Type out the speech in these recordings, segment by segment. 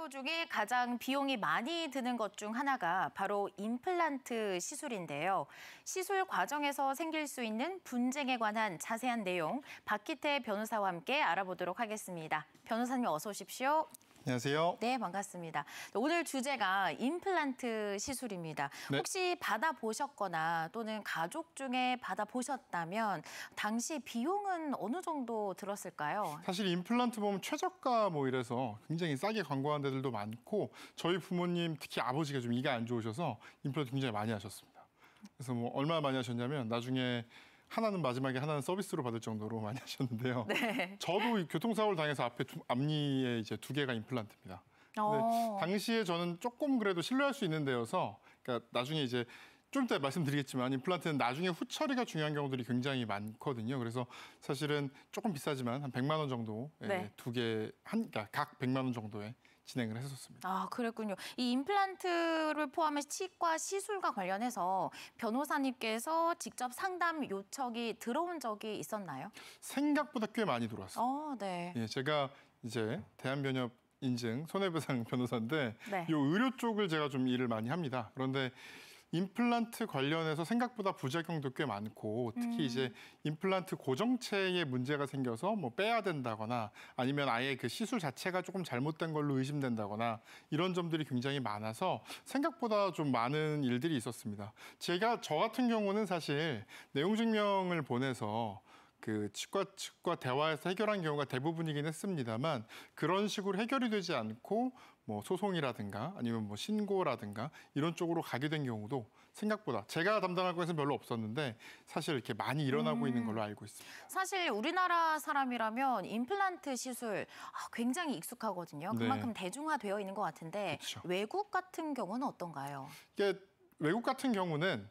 치료 중에 가장 비용이 많이 드는 것 중 하나가 바로 임플란트 시술인데요. 시술 과정에서 생길 수 있는 분쟁에 관한 자세한 내용 박기태 변호사와 함께 알아보도록 하겠습니다. 변호사님 어서 오십시오. 안녕하세요. 네, 반갑습니다. 오늘 주제가 임플란트 시술입니다. 네. 혹시 받아보셨거나 또는 가족 중에 받아보셨다면 당시 비용은 어느 정도 들었을까요? 사실 임플란트 보면 최저가 뭐 이래서 굉장히 싸게 광고한 데들도 많고 저희 부모님 특히 아버지가 좀 이가 안 좋으셔서 임플란트 굉장히 많이 하셨습니다. 그래서 뭐 얼마나 많이 하셨냐면 나중에 하나는 마지막에 하나는 서비스로 받을 정도로 많이 하셨는데요. 네. 저도 교통사고를 당해서 앞에 앞니에 이제 2개가 임플란트입니다. 근데 당시에 저는 조금 그래도 신뢰할 수 있는 데여서 그러니까 나중에 이제 좀 이따 말씀드리겠지만 임플란트는 나중에 후처리가 중요한 경우들이 굉장히 많거든요. 그래서 사실은 조금 비싸지만 한 100만 원 정도 네. 2개 그러니까 각 100만 원 정도에 진행을 했었습니다. 아, 그랬군요. 이 임플란트를 포함해 치과 시술과 관련해서 변호사님께서 직접 상담 요청이 들어온 적이 있었나요? 생각보다 꽤 많이 들어왔어요. 네. 예, 제가 이제 대한변협 인증 손해배상 변호사인데 네. 이 의료 쪽을 제가 좀 일을 많이 합니다. 그런데 임플란트 관련해서 생각보다 부작용도 꽤 많고 특히 이제 임플란트 고정체에 문제가 생겨서 뭐 빼야 된다거나 아니면 아예 그 시술 자체가 조금 잘못된 걸로 의심된다거나 이런 점들이 굉장히 많아서 생각보다 좀 많은 일들이 있었습니다. 저 같은 경우는 사실 내용 증명을 보내서 그 치과 측과 대화해서 해결한 경우가 대부분이긴 했습니다만 그런 식으로 해결이 되지 않고 뭐 소송이라든가 아니면 뭐 신고라든가 이런 쪽으로 가게 된 경우도 생각보다 제가 담당할 것에는 별로 없었는데 사실 이렇게 많이 일어나고 있는 걸로 알고 있습니다. 사실 우리나라 사람이라면 임플란트 시술 굉장히 익숙하거든요. 그만큼 대중화되어 있는 것 같은데 그렇죠. 외국 같은 경우는 어떤가요? 이게 외국 같은 경우는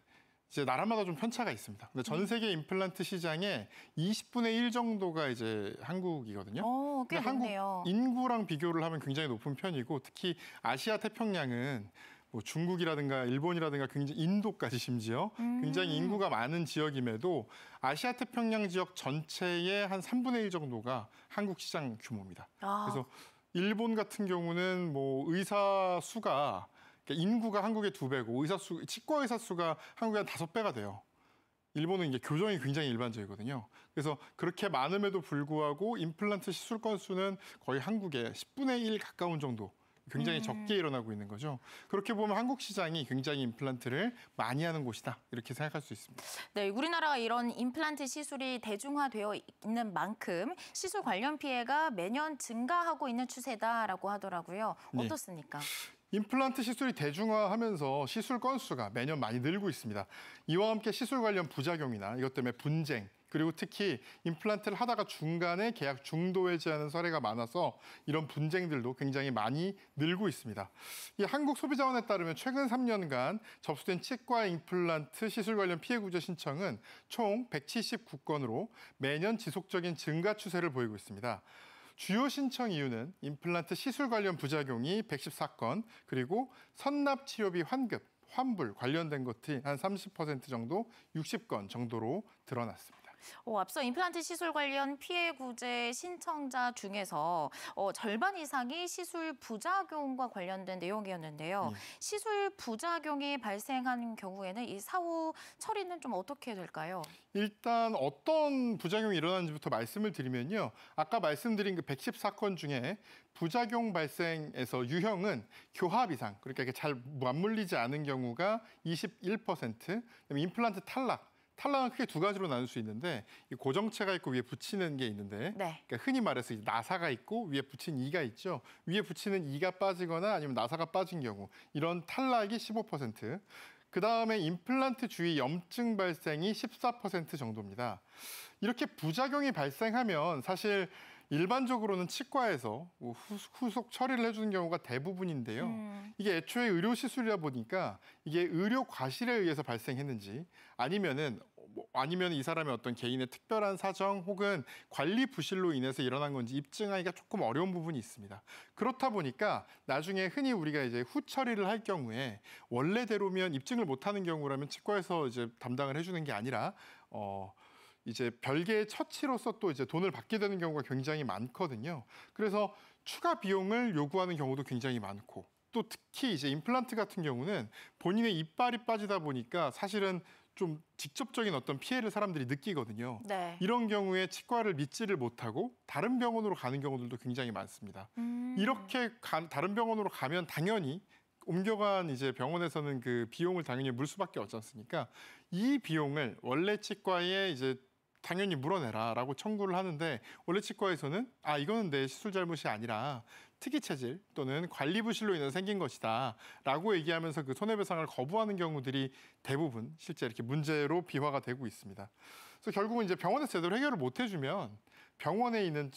이제 나라마다 좀 편차가 있습니다. 근데 전 세계 임플란트 시장의 20분의 1 정도가 이제 한국이거든요. 꽤 높네요. 한국 인구랑 비교를 하면 굉장히 높은 편이고 특히 아시아 태평양은 뭐 중국이라든가 일본이라든가 굉장히 인도까지 심지어 굉장히 인구가 많은 지역임에도 아시아 태평양 지역 전체의 한 3분의 1 정도가 한국 시장 규모입니다. 그래서 일본 같은 경우는 뭐 의사 수가 인구가 한국의 2배고 치과 의사 수가 한국의 한 5배가 돼요. 일본은 이제 교정이 굉장히 일반적이거든요. 그래서 그렇게 많음에도 불구하고 임플란트 시술 건수는 거의 한국의 10분의 1 가까운 정도. 굉장히 적게 일어나고 있는 거죠. 그렇게 보면 한국 시장이 굉장히 임플란트를 많이 하는 곳이다. 이렇게 생각할 수 있습니다. 네, 우리나라가 이런 임플란트 시술이 대중화되어 있는 만큼 시술 관련 피해가 매년 증가하고 있는 추세다라고 하더라고요. 어떻습니까? 임플란트 시술이 대중화하면서 시술 건수가 매년 많이 늘고 있습니다. 이와 함께 시술 관련 부작용이나 이것 때문에 분쟁, 그리고 특히 임플란트를 하다가 중간에 계약 중도해지하는 사례가 많아서 이런 분쟁들도 굉장히 많이 늘고 있습니다. 이 한국소비자원에 따르면 최근 3년간 접수된 치과 임플란트 시술 관련 피해 구제 신청은 총 179건으로 매년 지속적인 증가 추세를 보이고 있습니다. 주요 신청 이유는 임플란트 시술 관련 부작용이 114건, 그리고 선납 치료비 환불 관련된 것이 한 30% 정도, 60건 정도로 드러났습니다. 앞서 임플란트 시술 관련 피해 구제 신청자 중에서 절반 이상이 시술 부작용과 관련된 내용이었는데요. 시술 부작용이 발생한 경우에는 이 사후 처리는 좀 어떻게 될까요? 일단 어떤 부작용이 일어나는지부터 말씀을 드리면요. 아까 말씀드린 그 114건 중에 부작용 발생에서 유형은 교합 이상, 그러니까 이게 잘 맞물리지 않은 경우가 21%, 그다음에 임플란트 탈락은 크게 2가지로 나눌 수 있는데 이 고정체가 있고 위에 붙이는 게 있는데 그러니까 흔히 말해서 나사가 있고 위에 붙인 이가 있죠. 위에 붙이는 이가 빠지거나 아니면 나사가 빠진 경우 이런 탈락이 15%. 그다음에 임플란트 주위 염증 발생이 14% 정도입니다. 이렇게 부작용이 발생하면 사실 일반적으로는 치과에서 후속 처리를 해주는 경우가 대부분인데요. 이게 애초에 의료 시술이다 보니까 이게 의료 과실에 의해서 발생했는지 아니면 이 사람의 어떤 개인의 특별한 사정 혹은 관리 부실로 인해서 일어난 건지 입증하기가 조금 어려운 부분이 있습니다. 그렇다 보니까 나중에 흔히 우리가 이제 후처리를 할 경우에 원래대로면 입증을 못하는 경우라면 치과에서 이제 담당을 해주는 게 아니라 이제 별개의 처치로서 또 이제 돈을 받게 되는 경우가 굉장히 많거든요. 그래서 추가 비용을 요구하는 경우도 굉장히 많고 또 특히 이제 임플란트 같은 경우는 본인의 이빨이 빠지다 보니까 사실은 좀 직접적인 어떤 피해를 사람들이 느끼거든요. 네. 이런 경우에 치과를 믿지를 못하고 다른 병원으로 가는 경우들도 굉장히 많습니다. 이렇게 다른 병원으로 가면 당연히 옮겨간 이제 병원에서는 그 비용을 당연히 물 수밖에 없지 않습니까? 이 비용을 원래 치과에 이제 당연히 물어내라라고 청구를 하는데 원래 치과에서는 이거는 내 시술 잘못이 아니라 특이 체질 또는 관리 부실로 인해서 생긴 것이다라고 얘기하면서 그 손해배상을 거부하는 경우들이 대부분 실제 이렇게 문제로 비화가 되고 있습니다. 그래서 결국은 이제 병원에서 제대로 해결을 못 해주면 병원에 있는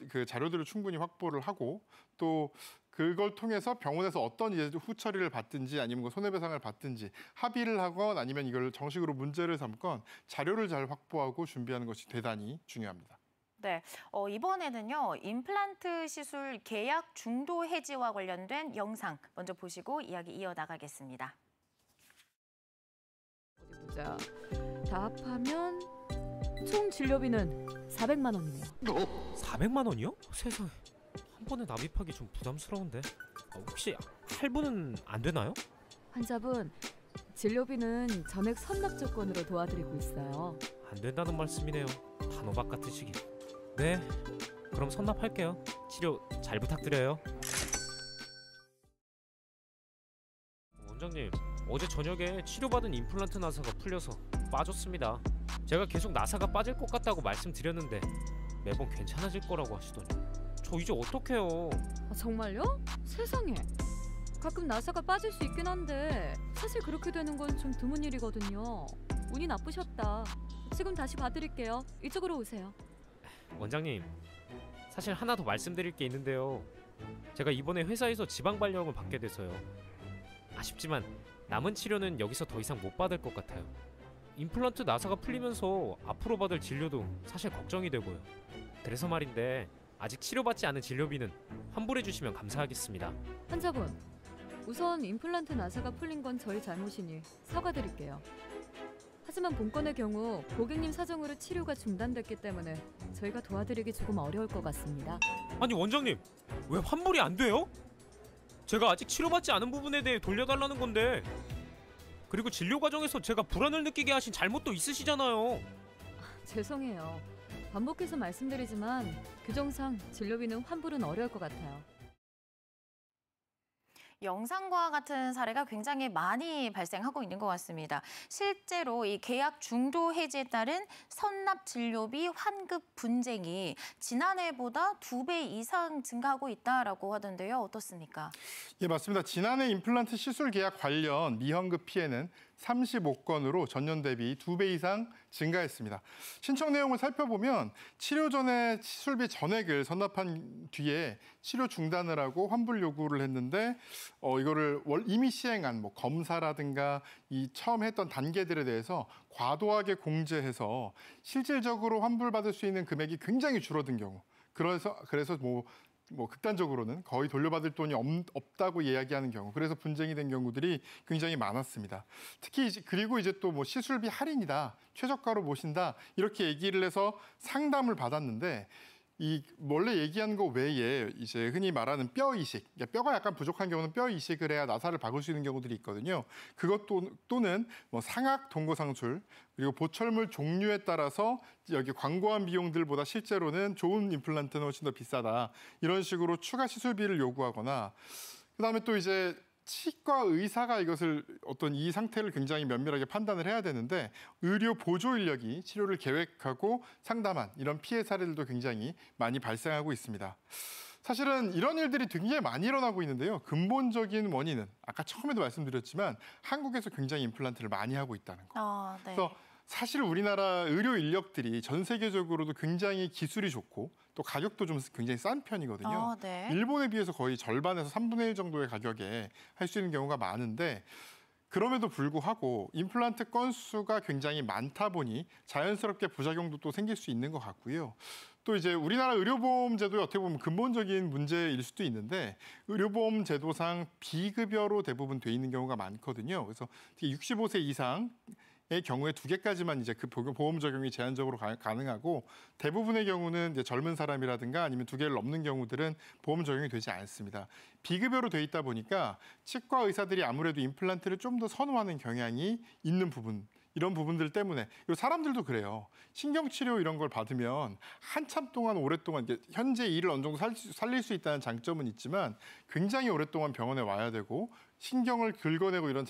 그 자료들을 충분히 확보를 하고 또 그걸 통해서 병원에서 어떤 이제 후처리를 받든지 아니면 그 손해배상을 받든지 합의를 하건 아니면 이걸 정식으로 문제를 삼건 자료를 잘 확보하고 준비하는 것이 대단히 중요합니다. 네, 이번에는요, 임플란트 시술 계약 중도 해지와 관련된 영상 먼저 보시고 이야기 이어나가겠습니다. 어디 보자. 다 합하면 총 진료비는 400만 원이네요. 400만 원이요? 세상에. 한 번에 납입하기 좀 부담스러운데. 혹시 할부는 안 되나요? 환자분, 진료비는 전액 선납 조건으로 도와드리고 있어요. 안 된다는 말씀이네요. 단호박 같으시긴. 네, 그럼 선납할게요. 치료 잘 부탁드려요. 원장님, 어제 저녁에 치료받은 임플란트 나사가 풀려서 빠졌습니다. 제가 계속 나사가 빠질 것 같다고 말씀드렸는데 매번 괜찮아질 거라고 하시더니 저 이제 어떡해요. 정말요? 세상에. 가끔 나사가 빠질 수 있긴 한데 사실 그렇게 되는 건 좀 드문 일이거든요. 운이 나쁘셨다. 지금 다시 봐드릴게요. 이쪽으로 오세요. 원장님, 사실 하나 더 말씀드릴 게 있는데요. 제가 이번에 회사에서 지방 발령을 받게 돼서요. 아쉽지만 남은 치료는 여기서 더 이상 못 받을 것 같아요. 임플란트 나사가 풀리면서 앞으로 받을 진료도 사실 걱정이 되고요. 그래서 말인데 아직 치료받지 않은 진료비는 환불해 주시면 감사하겠습니다. 환자분, 우선 임플란트 나사가 풀린 건 저희 잘못이니 사과드릴게요. 하지만 본건의 경우 고객님 사정으로 치료가 중단됐기 때문에 저희가 도와드리기 조금 어려울 것 같습니다. 아니 원장님, 왜 환불이 안 돼요? 제가 아직 치료받지 않은 부분에 대해 돌려달라는 건데. 그리고 진료 과정에서 제가 불안을 느끼게 하신 잘못도 있으시잖아요. 죄송해요. 반복해서 말씀드리지만 규정상 진료비는 환불은 어려울 것 같아요. 영상과 같은 사례가 굉장히 많이 발생하고 있는 것 같습니다. 실제로 이 계약 중도 해지에 따른 선납 진료비 환급 분쟁이 지난해보다 2배 이상 증가하고 있다라고 하던데요. 어떻습니까? 예, 맞습니다. 지난해 임플란트 시술 계약 관련 미환급 피해는 35건으로 전년 대비 2배 이상 증가했습니다. 신청 내용을 살펴보면 치료 전에 시술비 전액을 선납한 뒤에 치료 중단을 하고 환불 요구를 했는데 이거를 이미 시행한 검사라든가 이 처음 했던 단계들에 대해서 과도하게 공제해서 실질적으로 환불받을 수 있는 금액이 굉장히 줄어든 경우. 그래서 극단적으로는 거의 돌려받을 돈이 없다고 이야기하는 경우, 그래서 분쟁이 된 경우들이 굉장히 많았습니다. 특히 그리고 이제 또 시술비 할인이다, 최저가로 모신다 이렇게 얘기를 해서 상담을 받았는데 이 원래 얘기한 거 외에 이제 흔히 말하는 뼈 이식, 뼈가 약간 부족한 경우는 뼈 이식을 해야 나사를 박을 수 있는 경우들이 있거든요. 그것 또는 상악 동거상술 그리고 보철물 종류에 따라서 여기 광고한 비용들보다 실제로는 좋은 임플란트는 훨씬 더 비싸다 이런 식으로 추가 시술비를 요구하거나 그다음에 또 이제 치과 의사가 이것을 어떤 이 상태를 굉장히 면밀하게 판단을 해야 되는데 의료 보조 인력이 치료를 계획하고 상담한 이런 피해 사례들도 굉장히 많이 발생하고 있습니다. 사실은 이런 일들이 굉장히 많이 일어나고 있는데요. 근본적인 원인은 아까 처음에도 말씀드렸지만 한국에서 굉장히 임플란트를 많이 하고 있다는 거. 네. 그래서 사실 우리나라 의료 인력들이 전 세계적으로도 굉장히 기술이 좋고 또 가격도 좀 굉장히 싼 편이거든요. 네. 일본에 비해서 거의 절반에서 3분의 1 정도의 가격에 할 수 있는 경우가 많은데 그럼에도 불구하고 임플란트 건수가 굉장히 많다 보니 자연스럽게 부작용도 또 생길 수 있는 것 같고요. 또 이제 우리나라 의료보험 제도에 어떻게 보면 근본적인 문제일 수도 있는데 의료보험 제도상 비급여로 대부분 돼 있는 경우가 많거든요. 그래서 특히 65세 이상 의 경우에 2개까지만 이제 그 보험 적용이 제한적으로 가능하고 대부분의 경우는 이제 젊은 사람이라든가 아니면 2개를 넘는 경우들은 보험 적용이 되지 않습니다. 비급여로 돼 있다 보니까 치과 의사들이 아무래도 임플란트를 좀 더 선호하는 경향이 있는 부분. 이런 부분들 때문에 사람들도 그래요. 신경치료 이런 걸 받으면 한참 동안 오랫동안 현재 일을 어느 정도 살릴 수 있다는 장점은 있지만 굉장히 오랫동안 병원에 와야 되고 신경을 긁어내고 이런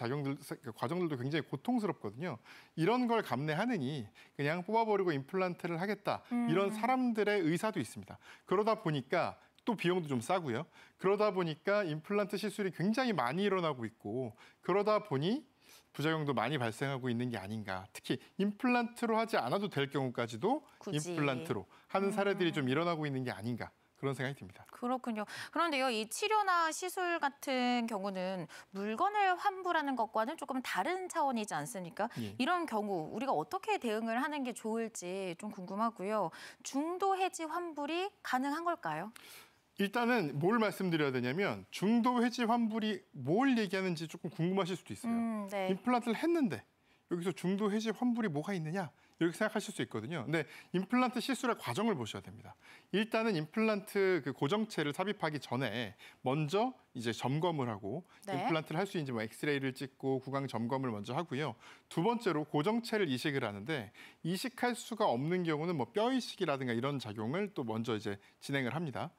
과정들도 굉장히 고통스럽거든요. 이런 걸 감내하느니 그냥 뽑아버리고 임플란트를 하겠다. 이런 사람들의 의사도 있습니다. 그러다 보니까 또 비용도 좀 싸고요. 그러다 보니까 임플란트 시술이 굉장히 많이 일어나고 있고 그러다 보니 부작용도 많이 발생하고 있는 게 아닌가. 특히 임플란트로 하지 않아도 될 경우까지도 굳이. 임플란트로 하는 사례들이 좀 일어나고 있는 게 아닌가. 그런 생각이 듭니다. 그렇군요. 그런데요, 이 치료나 시술 같은 경우는 물건을 환불하는 것과는 조금 다른 차원이지 않습니까? 예. 이런 경우 우리가 어떻게 대응을 하는 게 좋을지 좀 궁금하고요. 중도 해지 환불이 가능한 걸까요? 일단은 뭘 말씀드려야 되냐면 중도 해지 환불이 뭘 얘기하는지 조금 궁금하실 수도 있어요. 네. 임플란트를 했는데 여기서 중도 해지 환불이 뭐가 있느냐 이렇게 생각하실 수 있거든요. 근데 임플란트 시술의 과정을 보셔야 됩니다. 일단은 임플란트 그 고정체를 삽입하기 전에 먼저 이제 점검을 하고 네. 임플란트를 할 수 있는지 뭐 엑스레이를 찍고 구강 점검을 먼저 하고요. 두 번째로 고정체를 이식을 하는데 이식할 수가 없는 경우는 뭐 뼈 이식이라든가 이런 작용을 또 먼저 이제 진행을 합니다.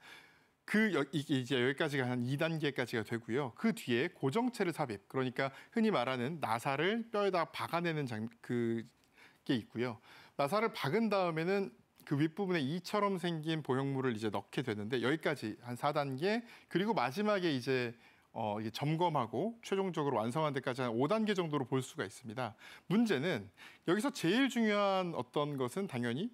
이게 이제 여기까지가 한 2단계까지가 되고요. 그 뒤에 고정체를 삽입, 그러니까 흔히 말하는 나사를 뼈에다 박아내는 그게 있고요. 나사를 박은 다음에는 그 윗부분에 이처럼 생긴 보형물을 이제 넣게 되는데 여기까지 한 4단계, 그리고 마지막에 이제 이게 점검하고 최종적으로 완성한 데까지 한 5단계 정도로 볼 수가 있습니다. 문제는 여기서 제일 중요한 어떤 것은 당연히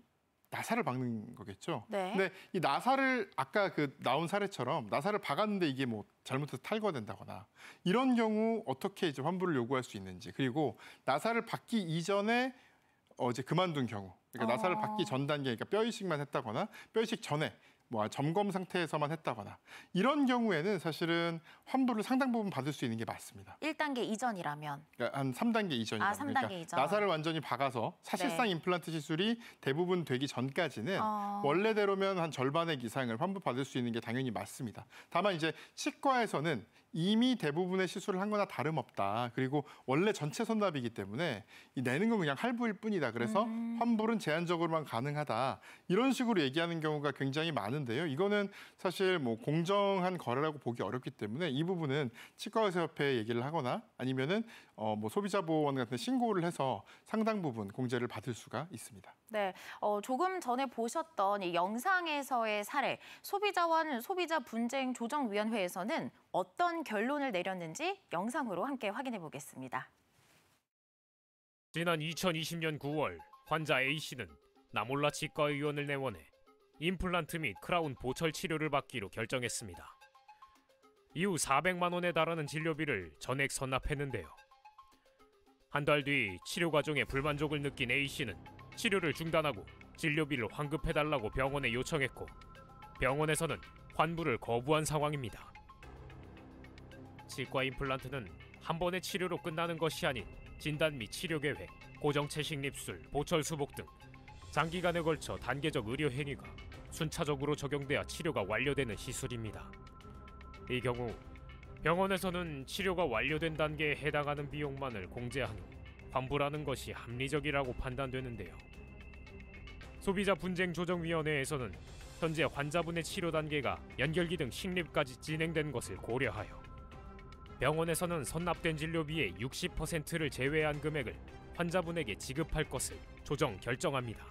나사를 박는 거겠죠. 네. 근데 이 나사를 아까 그 나온 사례처럼 나사를 박았는데 이게 뭐 잘못해서 탈거된다거나 이런 경우 어떻게 이제 환불을 요구할 수 있는지, 그리고 나사를 박기 이전에 이제 그만둔 경우, 그러니까 나사를 박기 전 단계, 그러니까 뼈 이식만 했다거나 뼈 이식 전에 뭐 점검 상태에서만 했다거나 이런 경우에는 사실은 환불을 상당 부분 받을 수 있는 게 맞습니다. 1단계 이전이라면. 그러니까 한 3단계 이전이다. 아, 3단계 그러니까 이전. 나사를 완전히 박아서 사실상 네. 임플란트 시술이 대부분 되기 전까지는 원래대로면 한 절반의 이상을 환불받을 수 있는 게 당연히 맞습니다. 다만 이제 치과에서는 이미 대부분의 시술을 한 거나 다름없다. 그리고 원래 전체 선납이기 때문에 내는 건 그냥 할부일 뿐이다. 그래서 환불은 제한적으로만 가능하다. 이런 식으로 얘기하는 경우가 굉장히 많은데요. 이거는 사실 뭐 공정한 거래라고 보기 어렵기 때문에 이 부분은 치과의사협회에 얘기를 하거나 아니면은 뭐 소비자보호원 같은 신고를 해서 상당 부분 공제를 받을 수가 있습니다. 네, 조금 전에 보셨던 이 영상에서의 사례, 소비자원 소비자 분쟁 조정위원회에서는 어떤 결론을 내렸는지 영상으로 함께 확인해 보겠습니다. 지난 2020년 9월 환자 A씨는 나몰라 치과의원을 내원해 임플란트 및 크라운 보철 치료를 받기로 결정했습니다. 이후 400만 원에 달하는 진료비를 전액 선납했는데요. 한 달 뒤 치료 과정에 불만족을 느낀 A씨는 치료를 중단하고 진료비를 환급해달라고 병원에 요청했고 병원에서는 환불을 거부한 상황입니다. 치과 임플란트는 한 번의 치료로 끝나는 것이 아닌 진단 및 치료 계획, 고정체 식립술, 보철 수복 등 장기간에 걸쳐 단계적 의료 행위가 순차적으로 적용돼야 치료가 완료되는 시술입니다. 이 경우 병원에서는 치료가 완료된 단계에 해당하는 비용만을 공제한 후 환불하는 것이 합리적이라고 판단되는데요. 소비자분쟁조정위원회에서는 현재 환자분의 치료 단계가 연결기 등 식립까지 진행된 것을 고려하여 병원에서는 선납된 진료비의 60%를 제외한 금액을 환자분에게 지급할 것을 조정 결정합니다.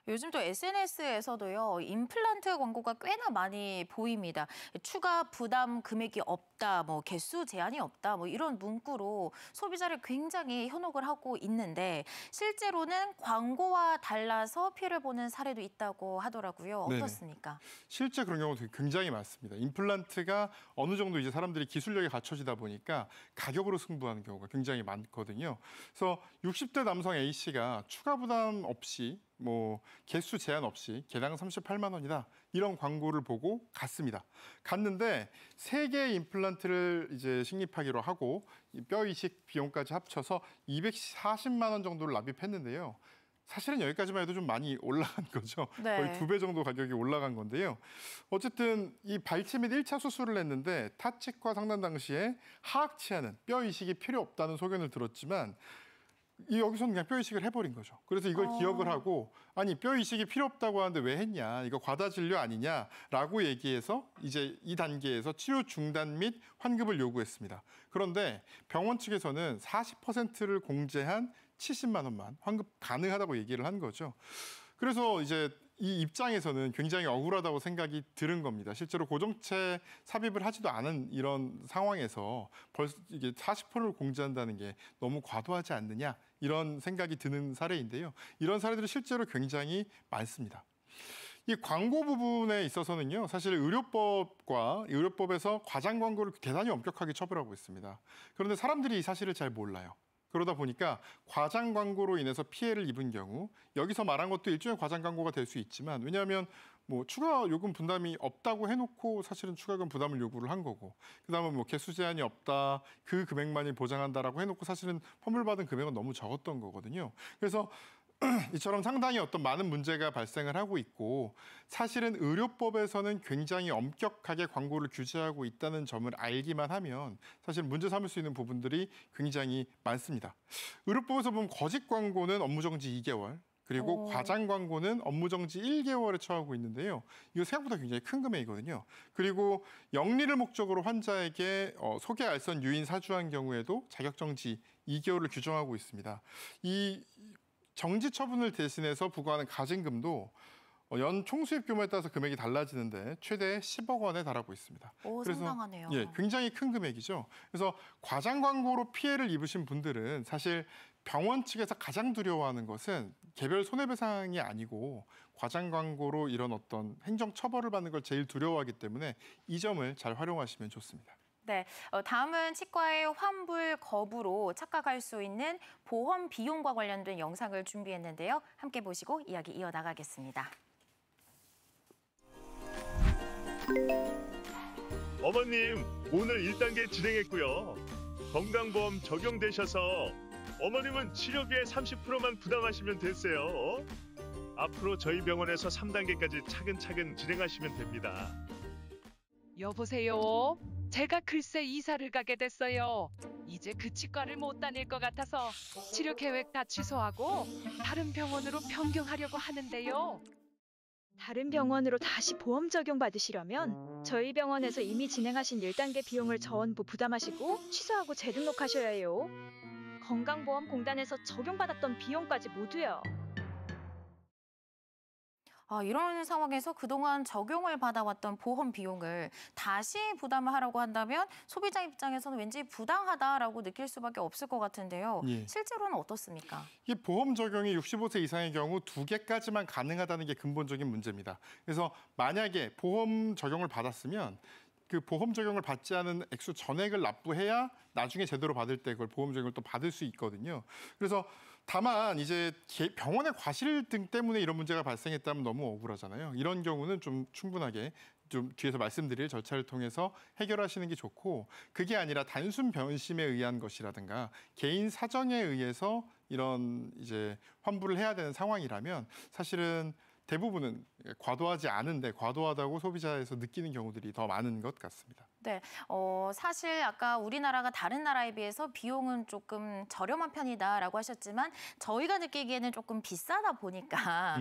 요즘 또 SNS에서도요, 임플란트 광고가 꽤나 많이 보입니다. 추가 부담 금액이 없다, 뭐 개수 제한이 없다, 뭐 이런 문구로 소비자를 굉장히 현혹을 하고 있는데 실제로는 광고와 달라서 피해를 보는 사례도 있다고 하더라고요. 어떻습니까? 실제 그런 경우도 굉장히 많습니다. 임플란트가 어느 정도 이제 사람들이 기술력이 갖춰지다 보니까 가격으로 승부하는 경우가 굉장히 많거든요. 그래서 60대 남성 A씨가 추가 부담 없이 뭐 개수 제한 없이 개당 38만 원이다. 이런 광고를 보고 갔습니다. 갔는데 3개의 임플란트를 이제 식립하기로 하고 뼈 이식 비용까지 합쳐서 240만 원 정도를 납입했는데요. 사실은 여기까지만 해도 좀 많이 올라간 거죠. 네. 거의 2배 정도 가격이 올라간 건데요. 어쨌든 이 발치 및 1차 수술을 했는데 타치과 상담 당시에 하악 치아는 뼈 이식이 필요 없다는 소견을 들었지만 여기서는 그냥 뼈 이식을 해버린 거죠. 그래서 이걸 기억을 하고 아니 뼈 이식이 필요 없다고 하는데 왜 했냐, 이거 과다 진료 아니냐라고 얘기해서 이제 이 단계에서 치료 중단 및 환급을 요구했습니다. 그런데 병원 측에서는 40%를 공제한 70만 원만 환급 가능하다고 얘기를 한 거죠. 그래서 이제 이 입장에서는 굉장히 억울하다고 생각이 드는 겁니다. 실제로 고정체 삽입을 하지도 않은 이런 상황에서 벌써 이게 40%를 공제한다는 게 너무 과도하지 않느냐, 이런 생각이 드는 사례인데요. 이런 사례들이 실제로 굉장히 많습니다. 이 광고 부분에 있어서는요, 사실 의료법에서 과장 광고를 대단히 엄격하게 처벌하고 있습니다. 그런데 사람들이 이 사실을 잘 몰라요. 그러다 보니까 과장 광고로 인해서 피해를 입은 경우, 여기서 말한 것도 일종의 과장 광고가 될 수 있지만, 왜냐하면 뭐 추가 요금 분담이 없다고 해놓고 사실은 추가금 부담을 요구를 한 거고, 그다음에 뭐 개수 제한이 없다, 그 금액만이 보장한다라고 해놓고 사실은 환불받은 금액은 너무 적었던 거거든요. 그래서 이처럼 상당히 어떤 많은 문제가 발생을 하고 있고, 사실은 의료법에서는 굉장히 엄격하게 광고를 규제하고 있다는 점을 알기만 하면 사실 문제 삼을 수 있는 부분들이 굉장히 많습니다. 의료법에서 보면 거짓 광고는 업무정지 2개월, 그리고 과장 광고는 업무정지 1개월에 처하고 있는데요. 이거 생각보다 굉장히 큰 금액이거든요. 그리고 영리를 목적으로 환자에게 소개 알선 유인 사주한 경우에도 자격정지 2개월을 규정하고 있습니다. 이 정지 처분을 대신해서 부과하는 가징금도 연 총수입 규모에 따라서 금액이 달라지는데 최대 10억 원에 달하고 있습니다. 그래서 상당하네요. 예, 굉장히 큰 금액이죠. 그래서 과장 광고로 피해를 입으신 분들은 사실 병원 측에서 가장 두려워하는 것은 개별 손해배상이 아니고 과장 광고로 이런 어떤 행정 처벌을 받는 걸 제일 두려워하기 때문에 이 점을 잘 활용하시면 좋습니다. 네, 다음은 치과의 환불 거부로 착각할 수 있는 보험 비용과 관련된 영상을 준비했는데요. 함께 보시고 이야기 이어나가겠습니다. 어머님, 오늘 1단계 진행했고요. 건강보험 적용되셔서 어머님은 치료비의 30%만 부담하시면 됐어요. 앞으로 저희 병원에서 3단계까지 차근차근 진행하시면 됩니다. 여보세요? 제가 글쎄 이사를 가게 됐어요. 이제 그 치과를 못 다닐 것 같아서 치료 계획 다 취소하고 다른 병원으로 변경하려고 하는데요. 다른 병원으로 다시 보험 적용 받으시려면 저희 병원에서 이미 진행하신 1단계 비용을 전부 부담하시고 취소하고 재등록하셔야 해요. 건강보험공단에서 적용받았던 비용까지 모두요. 이런 상황에서 그동안 적용을 받아왔던 보험 비용을 다시 부담을 하라고 한다면 소비자 입장에서는 왠지 부당하다라고 느낄 수밖에 없을 것 같은데요. 예. 실제로는 어떻습니까? 이 보험 적용이 65세 이상의 경우 2개까지만 가능하다는 게 근본적인 문제입니다. 그래서 만약에 보험 적용을 받았으면 그 보험 적용을 받지 않은 액수 전액을 납부해야 나중에 제대로 받을 때 그걸 보험 적용을 또 받을 수 있거든요. 그래서 다만 이제 병원의 과실 등 때문에 이런 문제가 발생했다면 너무 억울하잖아요. 이런 경우는 좀 충분하게 좀 뒤에서 말씀드릴 절차를 통해서 해결하시는 게 좋고, 그게 아니라 단순 변심에 의한 것이라든가 개인 사정에 의해서 이런 이제 환불을 해야 되는 상황이라면 사실은 대부분은 과도하지 않은데 과도하다고 소비자에서 느끼는 경우들이 더 많은 것 같습니다. 네, 사실 아까 우리나라가 다른 나라에 비해서 비용은 조금 저렴한 편이다라고 하셨지만 저희가 느끼기에는 조금 비싸다 보니까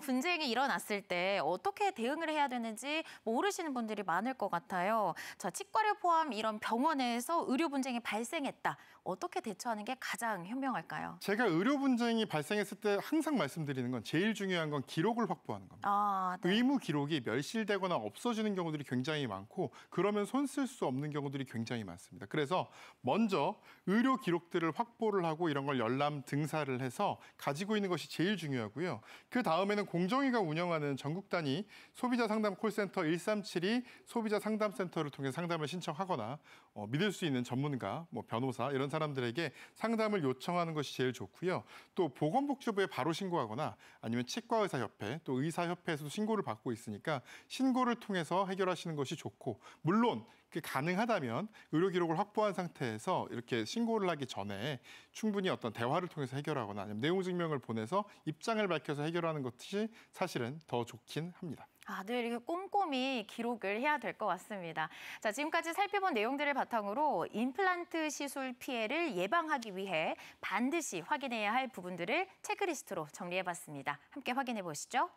분쟁이 일어났을 때 어떻게 대응을 해야 되는지 모르시는 분들이 많을 것 같아요. 자, 치과를 포함 이런 병원에서 의료 분쟁이 발생했다. 어떻게 대처하는 게 가장 현명할까요? 제가 의료 분쟁이 발생했을 때 항상 말씀드리는 건 제일 중요한 건 기록을 확보하는 겁니다. 네. 의무 기록이 멸실되거나 없어지는 경우들이 굉장히 많고, 그러면 손 쓸 수 없는 경우들이 굉장히 많습니다. 그래서 먼저 의료 기록들을 확보를 하고 이런 걸 열람 등사를 해서 가지고 있는 것이 제일 중요하고요. 그 다음에는 공정위가 운영하는 전국 단위 소비자 상담 콜센터 1372 소비자 상담센터를 통해 상담을 신청하거나 믿을 수 있는 전문가, 뭐 변호사 이런 사람들에게 상담을 요청하는 것이 제일 좋고요. 또 보건복지부에 바로 신고하거나 아니면 치과의사협회, 또 의사협회에서도 신고를 받고 있으니까 신고를 통해서 해결하시는 것이 좋고, 물론 가능하다면 의료 기록을 확보한 상태에서 이렇게 신고를 하기 전에 충분히 어떤 대화를 통해서 해결하거나 아니면 내용 증명을 보내서 입장을 밝혀서 해결하는 것이 사실은 더 좋긴 합니다. 늘 이렇게 꼼꼼히 기록을 해야 될 것 같습니다. 자, 지금까지 살펴본 내용들을 바탕으로 임플란트 시술 피해를 예방하기 위해 반드시 확인해야 할 부분들을 체크리스트로 정리해봤습니다. 함께 확인해 보시죠.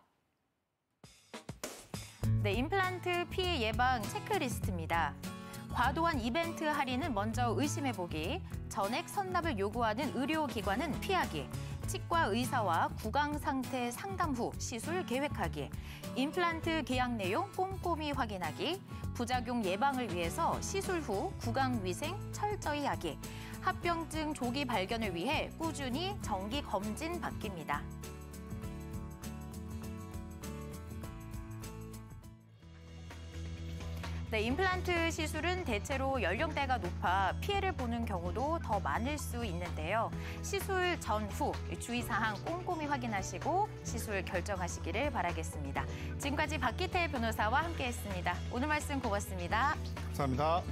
네, 임플란트 피해 예방 체크리스트입니다. 과도한 이벤트 할인은 먼저 의심해보기, 전액 선납을 요구하는 의료기관은 피하기, 치과 의사와 구강 상태 상담 후 시술 계획하기, 임플란트 계약 내용 꼼꼼히 확인하기, 부작용 예방을 위해서 시술 후 구강 위생 철저히 하기, 합병증 조기 발견을 위해 꾸준히 정기 검진 받기입니다. 네, 임플란트 시술은 대체로 연령대가 높아 피해를 보는 경우도 더 많을 수 있는데요. 시술 전후 주의사항 꼼꼼히 확인하시고 시술 결정하시기를 바라겠습니다. 지금까지 박기태 변호사와 함께했습니다. 오늘 말씀 고맙습니다. 감사합니다.